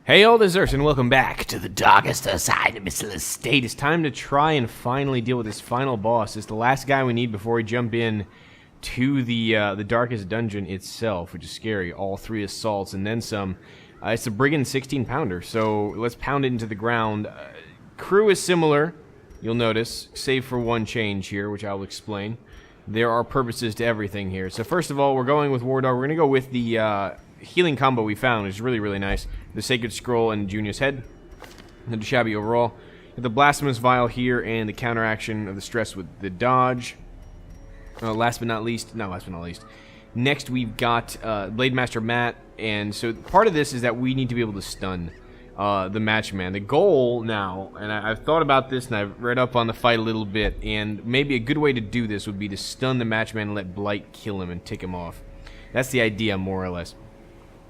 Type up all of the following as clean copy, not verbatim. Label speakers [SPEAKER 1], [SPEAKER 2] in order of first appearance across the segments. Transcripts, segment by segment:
[SPEAKER 1] Hey all, this is Ursine, and welcome back to the Darkest Ursine Abyssal Estate. It's time to try and finally deal with this final boss. It's the last guy we need before we jump in to the darkest dungeon itself, which is scary. All 3 assaults and then some. It's a Brigand 16-pounder, so let's pound it into the ground. Crew is similar, you'll notice, save for one change here, which I'll explain. There are purposes to everything here. So first of all, we're going with War Dog. We're going to go with the healing combo we found, which is really, really nice. The Sacred Scroll and Junior's Head. Not too shabby overall. The Blasphemous Vial here and the counteraction of the stress with the dodge. Last but not least, next we've got Blade Master Matt, and so part of this is that we need to be able to stun the Matchman. The goal now, and I've thought about this and I've read up on the fight a little bit, and maybe a good way to do this would be to stun the Matchman and let Blight kill him and tick him off. That's the idea, more or less.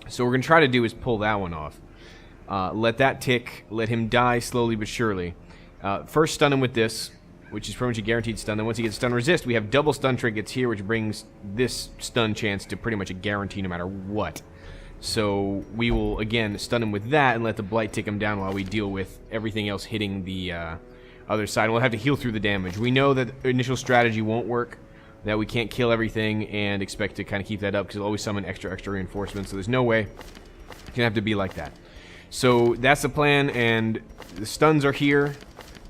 [SPEAKER 1] So what we're going to try to do is pull that one off. Let that tick, let him die slowly but surely. First stun him with this, which is pretty much a guaranteed stun. Then once he gets stun resist, we have double stun trinkets here, which brings this stun chance to pretty much a guarantee no matter what. So we will, again, stun him with that and let the Blight tick him down while we deal with everything else hitting the other side. We'll have to heal through the damage. We know that initial strategy won't work, that we can't kill everything and expect to kind of keep that up because it'll always summon extra reinforcements, so there's no way. It's gonna have to be like that. So that's the plan, and the stuns are here,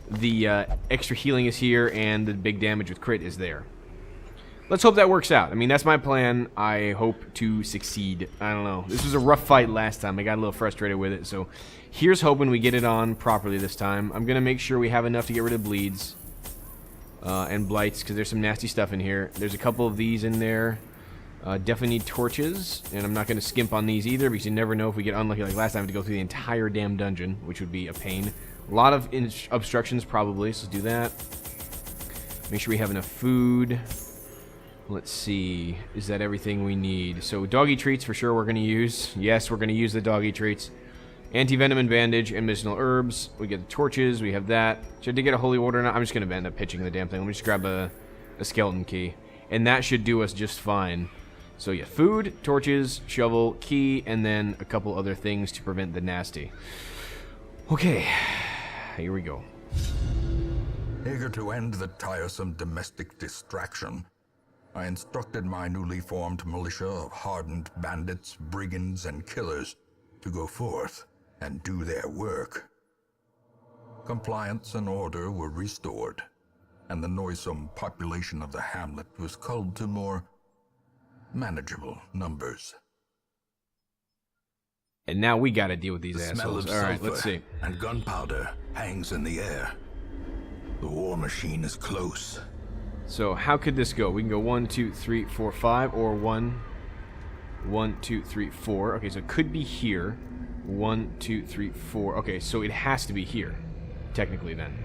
[SPEAKER 1] the extra healing is here, and the big damage with crit is there. Let's hope that works out. I mean, that's my plan. I hope to succeed. I don't know. This was a rough fight last time. I got a little frustrated with it, so here's hoping we get it on properly this time. I'm gonna make sure we have enough to get rid of bleeds. And blights, because there's some nasty stuff in here. There's a couple of these in there. Definitely need torches, and I'm not going to skimp on these either, because you never know if we get unlucky like last time to go through the entire damn dungeon, which would be a pain. A lot of obstructions probably, so let's do that. Make sure we have enough food. Let's see, is that everything we need? So doggy treats for sure we're going to use. Yes, we're going to use the doggy treats. Anti-venom and bandage and medicinal herbs. We get the torches. We have that. Should I get a holy order now? I'm just going to end up pitching the damn thing. Let me just grab a skeleton key. And that should do us just fine. So yeah, food, torches, shovel, key, and then a couple other things to prevent the nasty. Okay, here we go.
[SPEAKER 2] Eager to end the tiresome domestic distraction, I instructed my newly formed militia of hardened bandits, brigands, and killers to go forth and do their work. Compliance and order were restored, and the noisome population of the hamlet was culled to more manageable numbers.
[SPEAKER 1] And now we gotta deal with these assholes.
[SPEAKER 2] Smell of
[SPEAKER 1] Alright, let's see.
[SPEAKER 2] and gunpowder hangs in the air. The war machine is close.
[SPEAKER 1] So how could this go? We can go 1, 2, 3, 4, 5, or 1, 2, 3, 4. Okay, so it could be here. 1, 2, 3, 4. Okay, so it has to be here, technically then.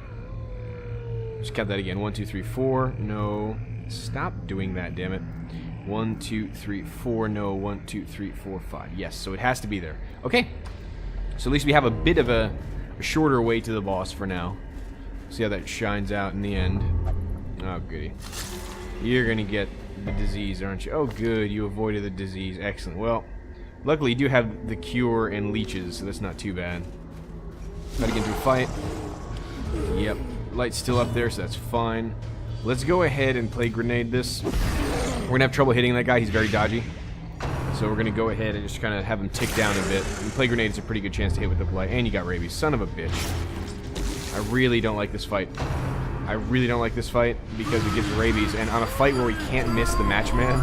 [SPEAKER 1] Just count that again. 1, 2, 3, 4. No. Stop doing that, damn it. 1, 2, 3, 4. No. 1, 2, 3, 4, 5. Yes, so it has to be there. Okay. So at least we have a bit of a shorter way to the boss for now. See how that shines out in the end. Oh, goody. You're gonna get the disease, aren't you? Oh, good. You avoided the disease. Excellent. Well, luckily you do have the cure and leeches, so that's not too bad. Try to get through fight. Yep. Light's still up there, so that's fine. Let's go ahead and play grenade this. We're gonna have trouble hitting that guy. He's very dodgy. So we're gonna go ahead and just kind of have him tick down a bit. And play grenade is a pretty good chance to hit with the blight. And you got rabies. Son of a bitch. I really don't like this fight. I really don't like this fight because it gives rabies. And on a fight where we can't miss the Matchman,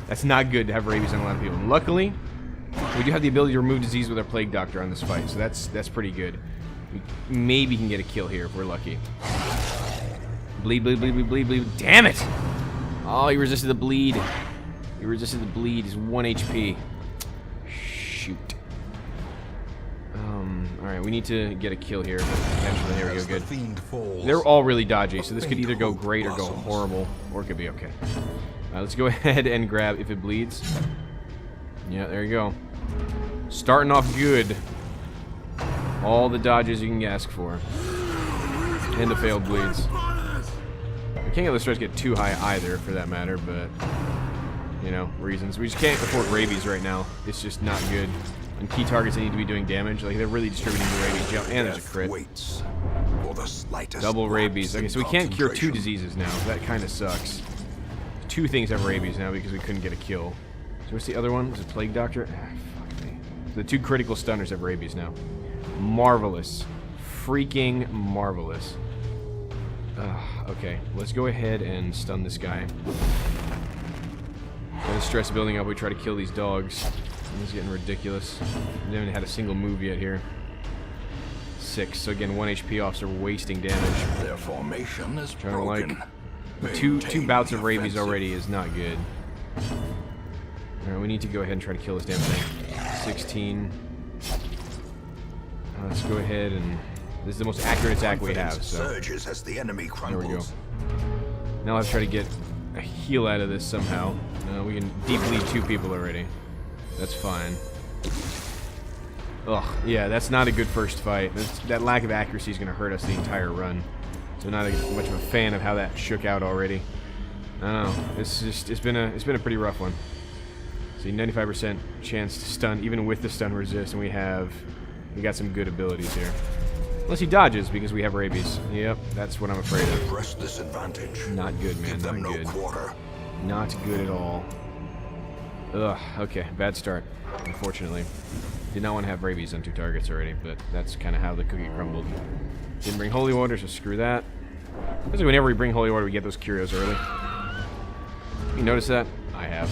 [SPEAKER 1] that's not good to have rabies on a lot of people. Luckily, we do have the ability to remove disease with our Plague Doctor on this fight, so that's pretty good. We maybe can get a kill here if we're lucky. Bleed, bleed, bleed, bleed, bleed, bleed. Damn it! Oh, he resisted the bleed. He resisted the bleed. He's 1 HP. Shoot. Alright, we need to get a kill here. Potentially, there we go, good. They're all really dodgy, so this could either go great or go horrible, or it could be okay. Let's go ahead and grab if it bleeds. Yeah, there you go. Starting off good. All the dodges you can ask for. And the failed bleeds. We can't let the stress get too high either, for that matter, but... You know, reasons. We just can't afford rabies right now. It's just not good. on key targets that need to be doing damage. Like, they're really distributing the rabies jump. And there's a crit.
[SPEAKER 2] Waits for the slightest
[SPEAKER 1] Double rabies. Okay, so we can't cure 2
[SPEAKER 2] concentration.
[SPEAKER 1] diseases now. So that kind of sucks. 2 things have rabies now because we couldn't get a kill. So what's the other one? Was it Plague Doctor? Ah, fuck me. So the 2 critical stunners have rabies now. Marvelous. Freaking marvelous. Okay, let's go ahead and stun this guy. Got the stress building up. We try to kill these dogs. This is getting ridiculous. We haven't had a single move yet here. 6. So again, 1 HP off, so we're wasting damage.
[SPEAKER 2] Their formation is
[SPEAKER 1] Trying to
[SPEAKER 2] broken.
[SPEAKER 1] like two bouts of
[SPEAKER 2] Maintain the
[SPEAKER 1] rabies
[SPEAKER 2] offensive.
[SPEAKER 1] already is not good. Alright, we need to go ahead and try to kill this damn thing. 16. Let's go ahead and... This is the most accurate attack we have, so...
[SPEAKER 2] Surges as the enemy
[SPEAKER 1] There we go.
[SPEAKER 2] crumbles.
[SPEAKER 1] Now I'll have to try to get a heal out of this somehow. We can deep bleed 2 people already. That's fine. Ugh, yeah, that's not a good first fight. That lack of accuracy is going to hurt us the entire run. So not much of a fan of how that shook out already. I don't know. It's been a pretty rough one. See, 95% chance to stun, even with the stun resist, and we got some good abilities here. Unless he dodges because we have rabies. Yep, that's what I'm afraid of.
[SPEAKER 2] Press this advantage.
[SPEAKER 1] Not good, man.
[SPEAKER 2] Give them
[SPEAKER 1] Not
[SPEAKER 2] no
[SPEAKER 1] good.
[SPEAKER 2] quarter.
[SPEAKER 1] Not good at all. Ugh, okay, bad start, unfortunately. Did not want to have rabies on 2 targets already, but that's kind of how the cookie crumbled. Didn't bring holy water, so screw that. Basically, whenever we bring holy water, we get those curios early. You notice that? I have.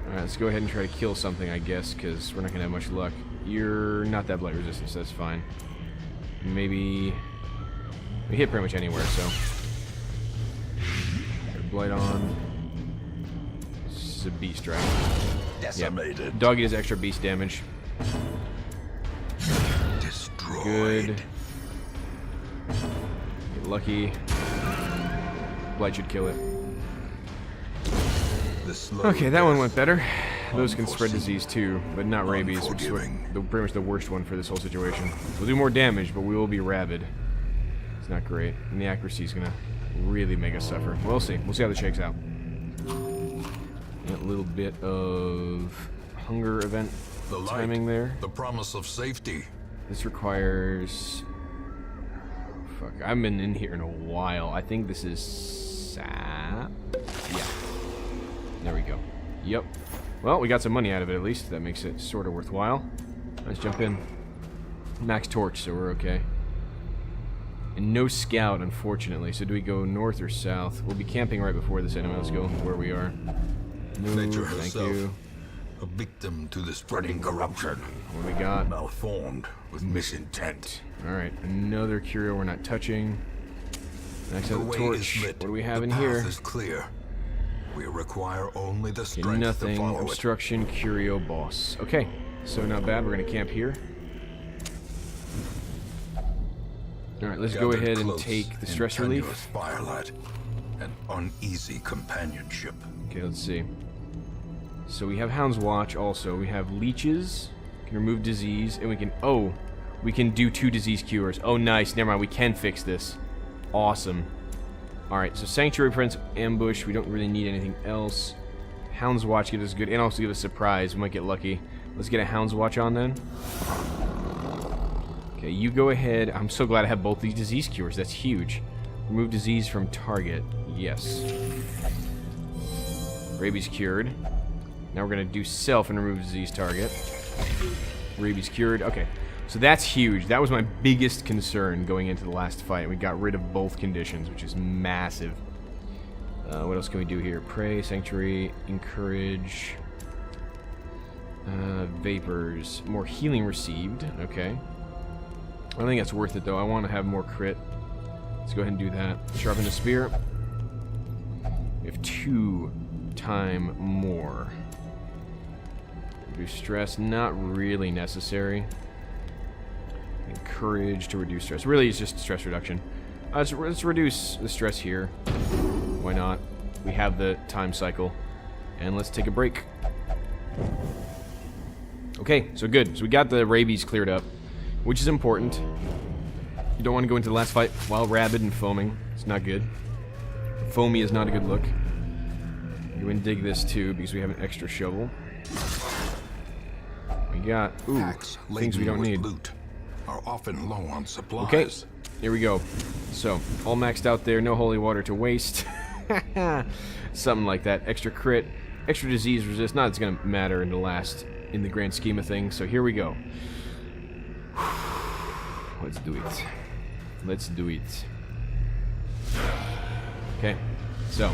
[SPEAKER 1] Alright, let's go ahead and try to kill something, I guess, because we're not going to have much luck. You're not that blight resistant, so that's fine. Maybe... We hit pretty much anywhere, so... Blight on... This is a beast, right?
[SPEAKER 2] Decimated.
[SPEAKER 1] Doggy does extra beast damage.
[SPEAKER 2] Destroyed.
[SPEAKER 1] Good. Get lucky. Blight should kill it.
[SPEAKER 2] The slow
[SPEAKER 1] Okay, that one
[SPEAKER 2] death.
[SPEAKER 1] went better. Those can spread
[SPEAKER 2] Unforeseen.
[SPEAKER 1] disease too, but not rabies, which is
[SPEAKER 2] Unforgiving.
[SPEAKER 1] pretty much the worst one for this whole situation. We'll do more damage, but we will be rabid. It's not great. And the accuracy is going to really make us suffer. We'll see. We'll see how this shakes out. A little bit of hunger event
[SPEAKER 2] The light,
[SPEAKER 1] timing there.
[SPEAKER 2] The promise of safety.
[SPEAKER 1] This requires... Fuck, I haven't been in here in a while. I think this is sap. Yeah. There we go. Yep. Well, we got some money out of it at least. That makes it sort of worthwhile. Let's jump in. Max torch, so we're okay. And no scout, unfortunately. So do we go north or south? We'll be camping right before this anyway. Let's go where we are. Move,
[SPEAKER 2] Nature
[SPEAKER 1] thank
[SPEAKER 2] herself,
[SPEAKER 1] you.
[SPEAKER 2] a victim to the spreading corruption.
[SPEAKER 1] What do we got?
[SPEAKER 2] Malformed with misintent.
[SPEAKER 1] Alright, another curio we're not touching. Next
[SPEAKER 2] The
[SPEAKER 1] up, the
[SPEAKER 2] way
[SPEAKER 1] torch.
[SPEAKER 2] is lit.
[SPEAKER 1] What do we have
[SPEAKER 2] the
[SPEAKER 1] in
[SPEAKER 2] path
[SPEAKER 1] here?
[SPEAKER 2] is clear. We require only the
[SPEAKER 1] Okay,
[SPEAKER 2] strength to
[SPEAKER 1] nothing.
[SPEAKER 2] follow it.
[SPEAKER 1] Obstruction, curio, boss. Okay, so not bad. We're gonna camp here. Alright, let's go
[SPEAKER 2] Gathered
[SPEAKER 1] ahead and
[SPEAKER 2] close
[SPEAKER 1] take the
[SPEAKER 2] in
[SPEAKER 1] stress relief.
[SPEAKER 2] tenuous firelight and uneasy companionship.
[SPEAKER 1] Okay, let's see. So we have Hound's Watch also. We have leeches. Can remove disease. And we can... Oh! We can do 2 disease cures. Oh, nice. Never mind. We can fix this. Awesome. Alright, so Sanctuary Prince, Ambush. We don't really need anything else. Hound's Watch gives us good... And also give us Surprise. We might get lucky. Let's get a Hound's Watch on then. Okay, you go ahead. I'm so glad I have both these disease cures. That's huge. Remove disease from target. Yes. Rabies cured. Now we're going to do self and remove disease target. Rabies cured. Okay. So that's huge. That was my biggest concern going into the last fight. We got rid of both conditions, which is massive. What else can we do here? Pray, Sanctuary, Encourage. Vapors. More healing received. Okay. I don't think that's worth it, though. I want to have more crit. Let's go ahead and do that. Sharpen the Spear. We have 2 time more. Reduce stress. Not really necessary. Encourage to reduce stress. Really, it's just stress reduction. Let's reduce the stress here. Why not? We have the time cycle. And let's take a break. Okay, so good. So we got the rabies cleared up, which is important. You don't want to go into the last fight while rabid and foaming. It's not good. Foamy is not a good look. Go and dig this too, because we have an extra shovel. We got? Ooh,
[SPEAKER 2] Packs
[SPEAKER 1] things we don't
[SPEAKER 2] laden
[SPEAKER 1] need.
[SPEAKER 2] with loot are often low on supplies.
[SPEAKER 1] Okay, here we go. So, all maxed out there, no holy water to waste. Something like that. Extra crit, extra disease resist. Not it's gonna matter in the grand scheme of things. So here we go. Let's do it. Let's do it. Okay, so,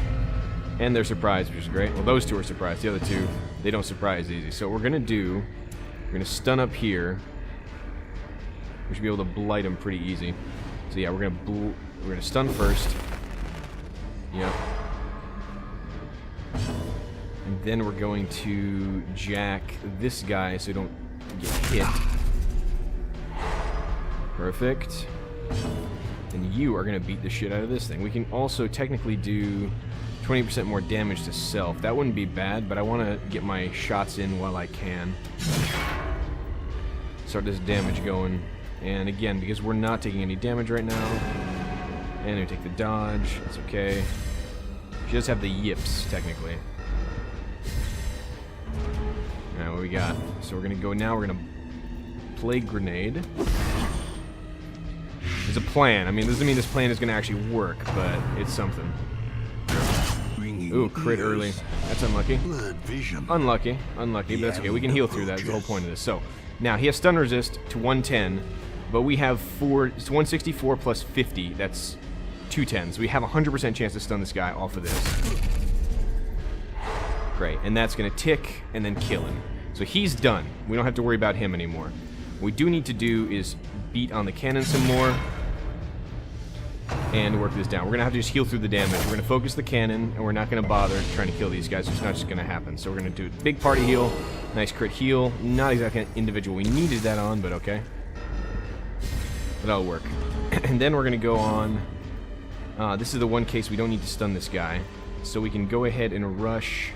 [SPEAKER 1] and they're surprised, which is great. Well, those two are surprised. The other two, they don't surprise easy. So what we're gonna do, we're gonna stun up here. We should be able to blight them pretty easy. So yeah, we're gonna stun first. Yep. And then we're going to jack this guy so we don't get hit. Perfect. And you are gonna beat the shit out of this thing. We can also technically do 20% more damage to self. That wouldn't be bad, but I want to get my shots in while I can. Start this damage going. And again, because we're not taking any damage right now, and we take the dodge, it's okay. She does have the yips, technically. Alright, what we got? So we're gonna go now, we're gonna Plague Grenade. There's a plan. I mean, this doesn't mean this plan is gonna actually work, but it's something. Ooh, crit early. That's unlucky. Unlucky, but that's okay. We can heal through that. That's the whole point of this. So, now, he has stun resist to 110, but we have it's 164 plus 50. That's 210. So we have a 100% chance to stun this guy off of this. Great, and that's going to tick and then kill him. So he's done. We don't have to worry about him anymore. What we do need to do is beat on the cannon some more and work this down. We're going to have to just heal through the damage. We're going to focus the cannon, and we're not going to bother trying to kill these guys. It's not just going to happen. So we're going to do a big party heal, nice crit heal. Not exactly individual. We needed that on, but okay. But that'll work. And then we're going to go on. This is the one case we don't need to stun this guy. So we can go ahead and rush.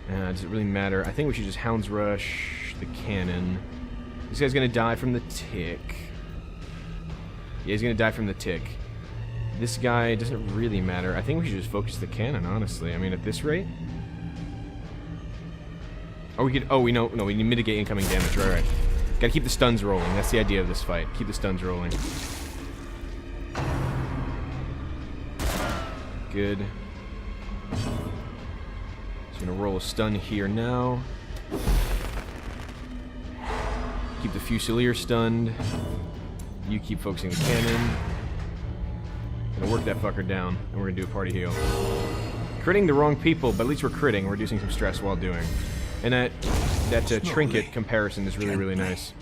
[SPEAKER 1] Does it really matter? I think we should just Hound's Rush the cannon. This guy's going to die from the tick. Yeah, he's going to die from the tick. This guy doesn't really matter. I think we should just focus the cannon, honestly. I mean, at this rate. Oh, we could. Oh, we know. No, we need to mitigate incoming damage. Right. Gotta keep the stuns rolling. That's the idea of this fight. Keep the stuns rolling. Good. Just gonna roll a stun here now. Keep the Fusilier stunned. You keep focusing the cannon. Gonna work that fucker down, and we're gonna do a party heal. Critting the wrong people, but at least we're critting. We're reducing some stress while doing. And that trinket comparison is really, really nice.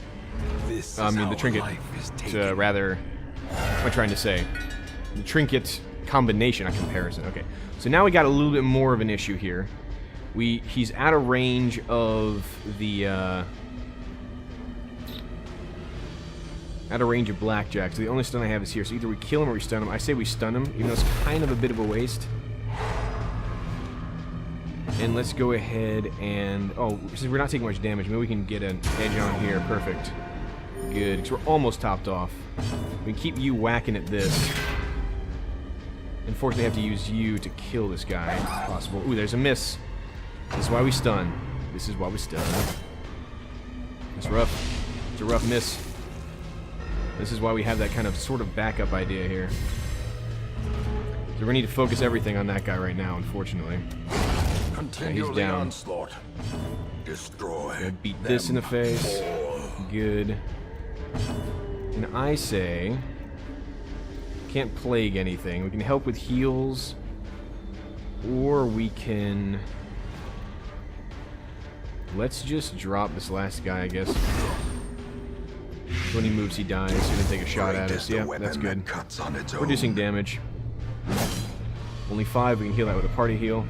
[SPEAKER 1] I mean, the trinket, rather, what am I trying to say? The trinket combination, not comparison. Okay, so now we got a little bit more of an issue here. He's out of range of the, out of range of Blackjack, so the only stun I have is here. So either we kill him or we stun him. I say we stun him, even though it's kind of a bit of a waste. And let's go ahead and... Oh, since we're not taking much damage, maybe we can get an edge on here. Perfect. Good, because we're almost topped off. We can keep you whacking at this. Unfortunately, I have to use you to kill this guy, if possible. Ooh, there's a miss. This is why we stun. This is why we stun. It's rough. It's a rough miss. This is why we have that kind of sort of backup idea here. So we need to focus everything on that guy right now, unfortunately.
[SPEAKER 2] Continue
[SPEAKER 1] he's down.
[SPEAKER 2] Onslaught. Destroy.
[SPEAKER 1] Gonna beat this in the face. Good. And I say... Can't plague anything. We can help with heals. Or we can... Let's just drop this last guy, I guess. When he moves, he dies. He's gonna take a shot at us. Yeah, that's good. Reducing damage. Only 5. We can heal that with a party heal.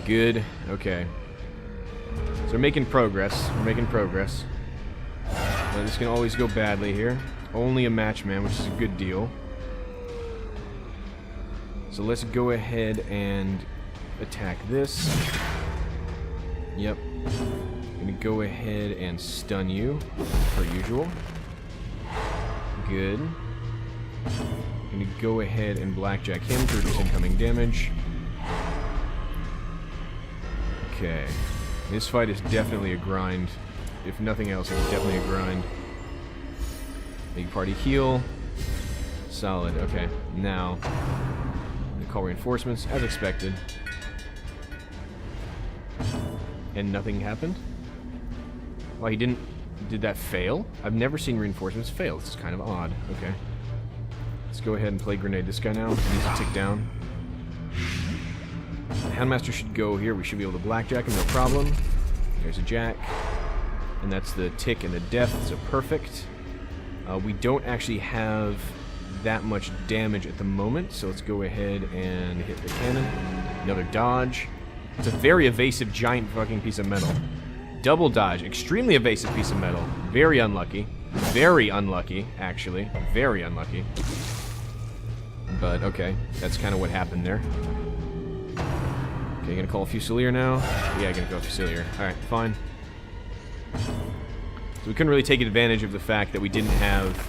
[SPEAKER 1] Good. Okay. So we're making progress. We're making progress. This can always go badly here. Only a match, man, which is a good deal. So let's go ahead and attack this. Yep. Gonna go ahead and stun you, per usual. Good. Gonna go ahead and blackjack him to reduce incoming damage. Okay. This fight is definitely a grind. If nothing else, it's definitely a grind. Big party heal. Solid. Okay, now we call reinforcements as expected. And nothing happened? Well, he didn't... Did that fail? I've never seen reinforcements fail. This is kind of odd. Okay. Let's go ahead and play grenade this guy now. He needs to tick down. The Houndmaster should go here. We should be able to blackjack him, no problem. There's a jack. And that's the tick and the death, so perfect. We don't actually have that much damage at the moment, so let's go ahead and hit the cannon. Another dodge. It's a very evasive, giant fucking piece of metal. Double dodge. Extremely evasive piece of metal. Very unlucky. Very unlucky, actually. Very unlucky. But, okay. That's kind of what happened there. Okay, gonna call a Fusilier now? Yeah, gonna go Fusilier. Alright, fine. So we couldn't really take advantage of the fact that we didn't have,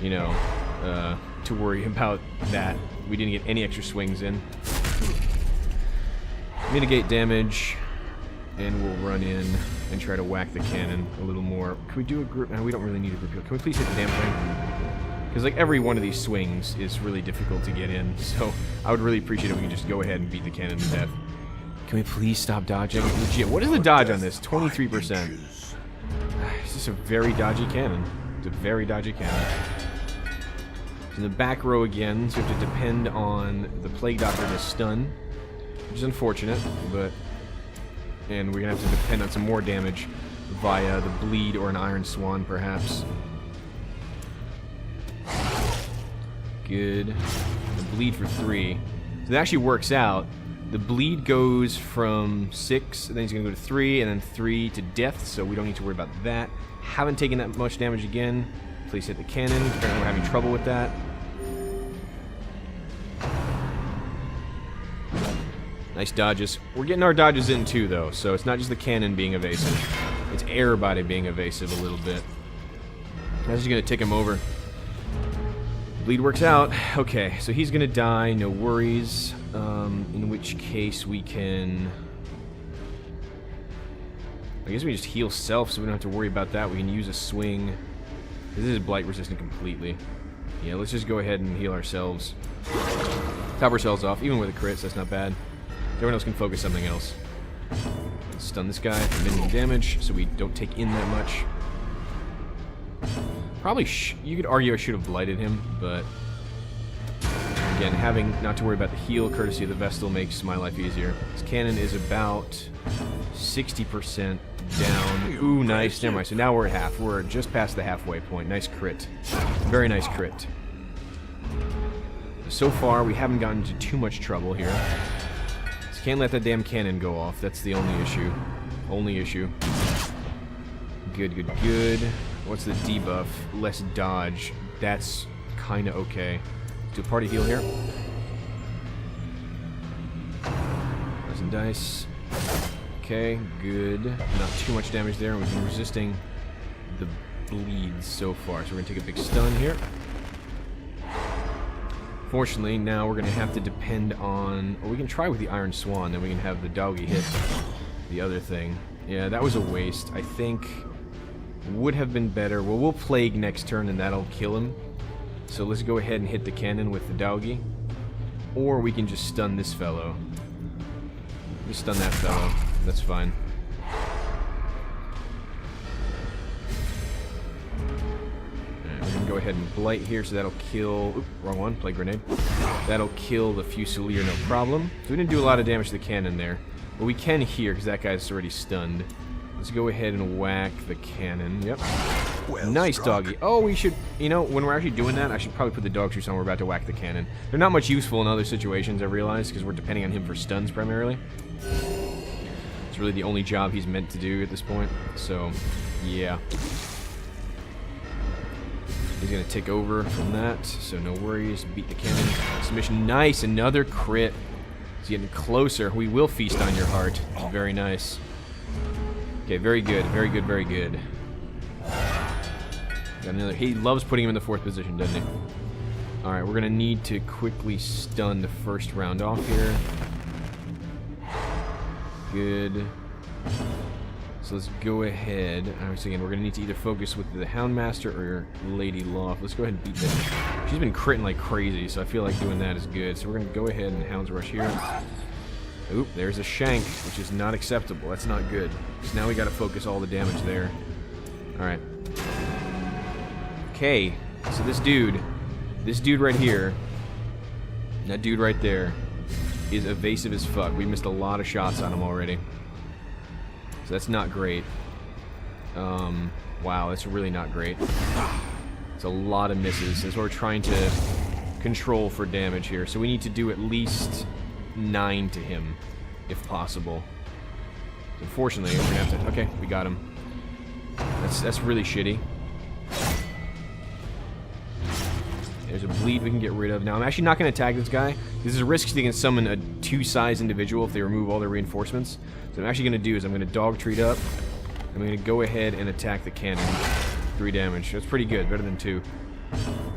[SPEAKER 1] you know, to worry about that. We didn't get any extra swings in. Mitigate damage, and we'll run in and try to whack the cannon a little more. Can we do a group? No, we don't really need a group heal. Can we please hit the damn thing? Because, like, every one of these swings is really difficult to get in, so I would really appreciate it if we could just go ahead and beat the cannon to death. Can we please stop dodging? Legit, what is the dodge on this? 23%. It's just a very dodgy cannon. It's a very dodgy cannon. In the back row again, so we have to depend on the Plague Doctor to stun, which is unfortunate, but... And we're going to have to depend on some more damage via the Bleed or an Iron Swan, perhaps. Good. The Bleed for 3. So that actually works out. The Bleed goes from 6, and then he's going to go to 3, and then 3 to death, so we don't need to worry about that. Haven't taken that much damage again. Please hit the cannon. Apparently we're having trouble with that. Nice dodges. We're getting our dodges in too, though, so it's not just the cannon being evasive. It's everybody being evasive a little bit. That's just going to tick him over. Bleed works out. Okay, so he's going to die, no worries. In which case we can... I guess we just heal self so we don't have to worry about that. We can use a swing. This is blight resistant completely. Yeah, let's just go ahead and heal ourselves. Top ourselves off, even with a crit, so that's not bad. Everyone else can focus something else. Let's stun this guy for minimum damage so we don't take in that much. Probably, you could argue I should have blighted him, but... Again, having not to worry about the heal courtesy of the Vestal makes my life easier. This cannon is about 60% down. Ooh, nice. Never mind. So now we're at half. We're just past the halfway point. Nice crit. Very nice crit. So far, we haven't gotten into too much trouble here. Just can't let that damn cannon go off. That's the only issue. Only issue. Good, good, good. What's the debuff? Less dodge. That's kind of okay. Do a party heal here. Resin dice. Okay, good. Not too much damage there. We've been resisting the bleeds so far. So we're going to take a big stun here. Fortunately, now we're going to have to depend on... Well, we can try with the Iron Swan, then we can have the doggy hit the other thing. Yeah, that was a waste. I think would have been better. Well, we'll Plague next turn, and that'll kill him. So let's go ahead and hit the cannon with the doggy. Or we can just stun this fellow. Just stun that fellow. That's fine. Alright, we're going to go ahead and blight here, so that'll kill... Oop, wrong one. Plague grenade. That'll kill the Fusilier, no problem. So we didn't do a lot of damage to the cannon there. But we can here, because that guy's already stunned. Let's go ahead and whack the cannon. Yep. Well nice struck. Doggy. Oh, we should... You know, when we're actually doing that, I should probably put the dog shoes on. We're about to whack the cannon. They're not much useful in other situations, I've realized, because we're depending on him for stuns primarily. It's really the only job he's meant to do at this point. So, yeah. He's going to take over from that, so no worries. Beat the cannon. Submission. Nice. Another crit. He's getting closer. We will feast on your heart. Very nice. Okay, very good. Very good, very good. Got another. He loves putting him in the 4th position, doesn't he? Alright, we're going to need to quickly stun the first round off here. Good. So let's go ahead. I was thinking we're going to need to either focus with the Houndmaster or Lady Loft. Let's go ahead and beat that. She's been critting like crazy, so I feel like doing that is good. So we're going to go ahead and Hounds Rush here. Oop, there's a Shank, which is not acceptable. That's not good. So now we got to focus all the damage there. Alright. Okay, so this dude right here, and that dude right there, is evasive as fuck. We missed a lot of shots on him already. So that's not great. Wow, that's really not great. It's a lot of misses, since we're trying to control for damage here. So we need to do at least 9 to him, if possible. Unfortunately, we're gonna have to... Okay, we got him. That's really shitty. There's a bleed we can get rid of. Now, I'm actually not going to attack this guy. This is a risk they can summon a 2-size individual if they remove all their reinforcements. So what I'm actually going to do is I'm going to dog treat up. I'm going to go ahead and attack the cannon. 3 damage. That's pretty good. Better than 2.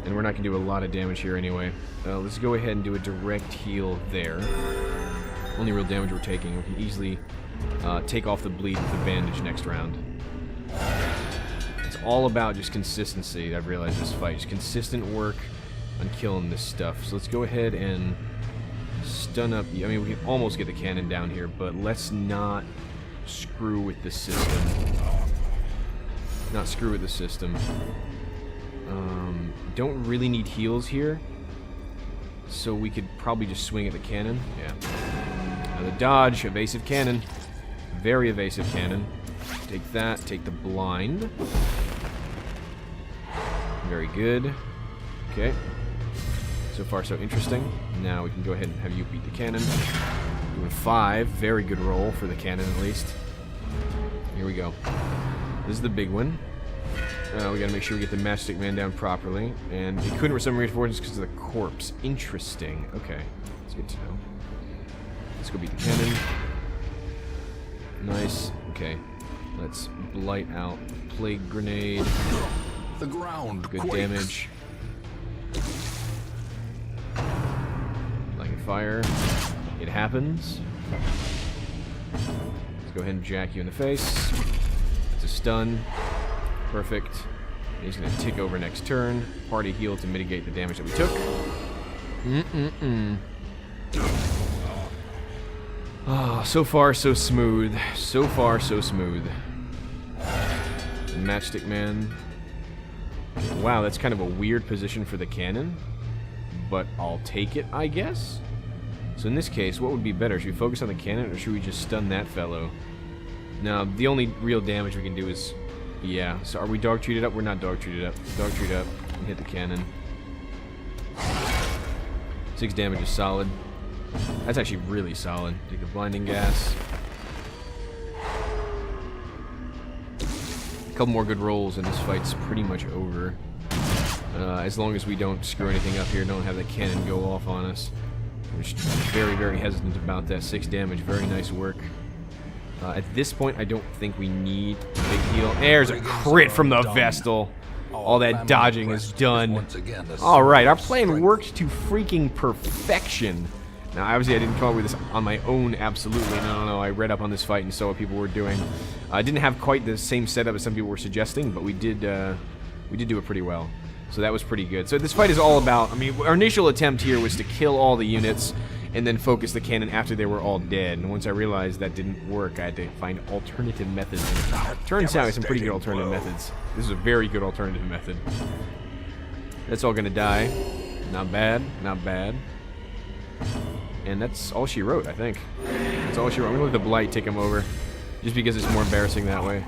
[SPEAKER 1] And we're not going to do a lot of damage here anyway. Let's go ahead and do a direct heal there. Only real damage we're taking. We can easily take off the bleed with the bandage next round. It's all about just consistency. I've realized this fight. Just consistent work on killing this stuff. So let's go ahead and stun up. I mean, we can almost get the cannon down here, but let's not screw with the system. Not screw with the system. Don't really need heals here, so we could probably just swing at the cannon. Yeah. Now the dodge, evasive cannon. Very evasive cannon. Take that, take the blind. Very good. Okay. So far, so interesting. Now we can go ahead and have you beat the cannon. Doing 5. Very good roll for the cannon, at least. Here we go. This is the big one. We gotta make sure we get the Matchstick Man down properly. And it couldn't with some reinforcements because of the corpse. Interesting. Okay. That's good to know. Let's go beat the cannon. Nice. Okay. Let's blight out Plague Grenade.
[SPEAKER 2] The ground
[SPEAKER 1] Good
[SPEAKER 2] quakes.
[SPEAKER 1] damage. Like a fire. It happens. Let's go ahead and jack you in the face. It's a stun. Perfect. And he's going to tick over next turn. Party heal to mitigate the damage that we took. Oh, so far so smooth. So far so smooth. Matchstick Man. Wow, that's kind of a weird position for the cannon, but I'll take it, I guess. So in this case, what would be better? Should we focus on the cannon, or should we just stun that fellow? Now, the only real damage we can do is... Yeah, so are we dog treated up? We're not dog treated up. Dog treat up and hit the cannon. 6 damage is solid. That's actually really solid. Take the blinding gas. A couple more good rolls and this fight's pretty much over. As long as we don't screw anything up here, don't have the cannon go off on us. I'm just very, very hesitant about that. 6 damage, very nice work. At this point, I don't think we need a big heal. There's a crit from the Vestal. All that dodging is done. Alright, our plan worked to freaking perfection. Now, obviously, I didn't come up with this on my own, absolutely. No. I read up on this fight and saw what people were doing. I didn't have quite the same setup as some people were suggesting, but we did do it pretty well. So that was pretty good. So this fight is all about... I mean, our initial attempt here was to kill all the units and then focus the cannon after they were all dead. And once I realized that didn't work, I had to find alternative methods. And it turns out some pretty good alternative methods. This is a very good alternative method. That's all gonna die. Not bad, not bad. And that's all she wrote, I think. That's all she wrote. I'm gonna let the Blight take him over, just because it's more embarrassing that way.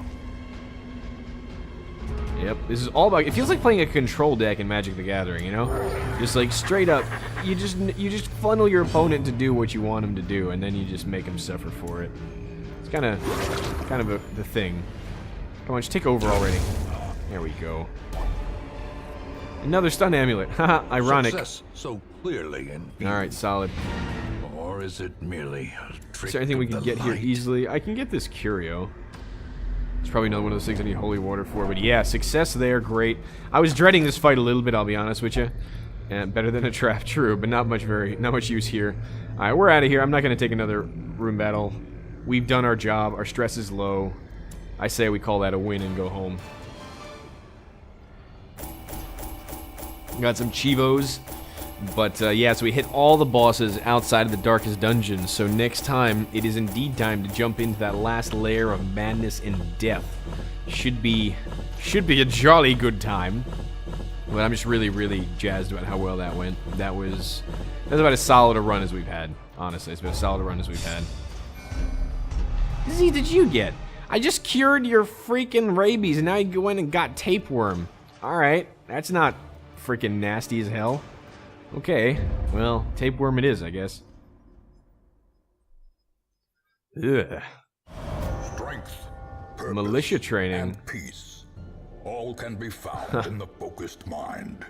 [SPEAKER 1] Yep, this is all about... It feels like playing a control deck in Magic the Gathering, you know? Just like straight up, you just funnel your opponent to do what you want him to do, and then you just make him suffer for it. It's kind of the thing. Come on, just take over already. There we go. Another stun amulet. Haha, ironic.
[SPEAKER 2] Success so clearly in view.
[SPEAKER 1] All right, solid.
[SPEAKER 2] Or is it merely a trick
[SPEAKER 1] Is there anything we
[SPEAKER 2] of
[SPEAKER 1] can
[SPEAKER 2] the
[SPEAKER 1] get here
[SPEAKER 2] light?
[SPEAKER 1] easily? I can get this Curio. It's probably another one of those things I need Holy Water for, but yeah, success there, great. I was dreading this fight a little bit, I'll be honest with you. And better than a trap, true, but not much use here. Alright, we're out of here. I'm not going to take another room battle. We've done our job. Our stress is low. I say we call that a win and go home. Got some Chivos. But, yeah, so we hit all the bosses outside of the Darkest Dungeon. So next time, it is indeed time to jump into that last layer of madness and death. Should be a jolly good time. But I'm just really, really jazzed about how well that went. That's about as solid a run as we've had. Honestly, it's been as solid a run as we've had. Z, did you get? I just cured your freaking rabies, and now you went and got tapeworm. Alright, that's not freaking nasty as hell. Okay, well, tapeworm it is, I guess. Ugh.
[SPEAKER 2] Strength, purpose,
[SPEAKER 1] Militia training.
[SPEAKER 2] and peace. All can be found in the focused mind.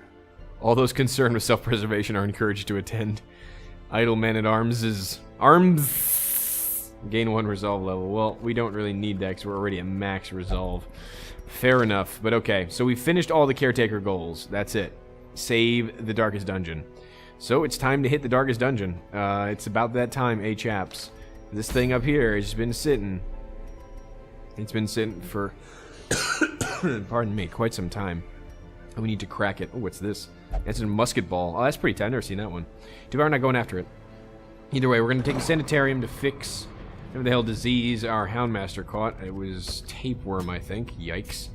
[SPEAKER 1] All those concerned with self-preservation are encouraged to attend. Idle man-at-arms is... Arms! Gain 1 resolve level. Well, we don't really need that because we're already at max resolve. Fair enough, but okay. So we finished all the caretaker goals. That's it. Save the Darkest Dungeon. So it's time to hit the Darkest Dungeon. It's about that time, chaps. This thing up here has been sitting. It's been sitting for, pardon me, quite some time. And we need to crack it. Oh, what's this? It's a musket ball. Oh, that's pretty tight. I've never seen that one. Too bad we're not going after it. Either way, we're going to take a sanitarium to fix whatever the hell disease our Houndmaster caught. It was tapeworm, I think. Yikes.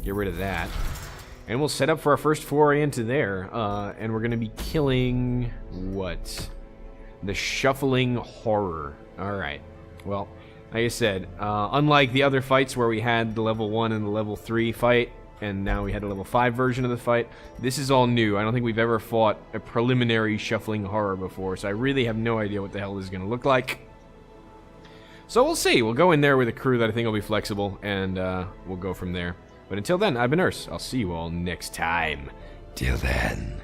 [SPEAKER 1] Get rid of that. And we'll set up for our first foray into there. And we're going to be killing... what? The Shuffling Horror. Alright. Well, like I said, unlike the other fights where we had the level 1 and the level 3 fight, and now we had a level 5 version of the fight, this is all new. I don't think we've ever fought a preliminary Shuffling Horror before, so I really have no idea what the hell this is going to look like. So we'll see. We'll go in there with a crew that I think will be flexible, and we'll go from there. But until then, I've been Urs. I'll see you all next time. Till then.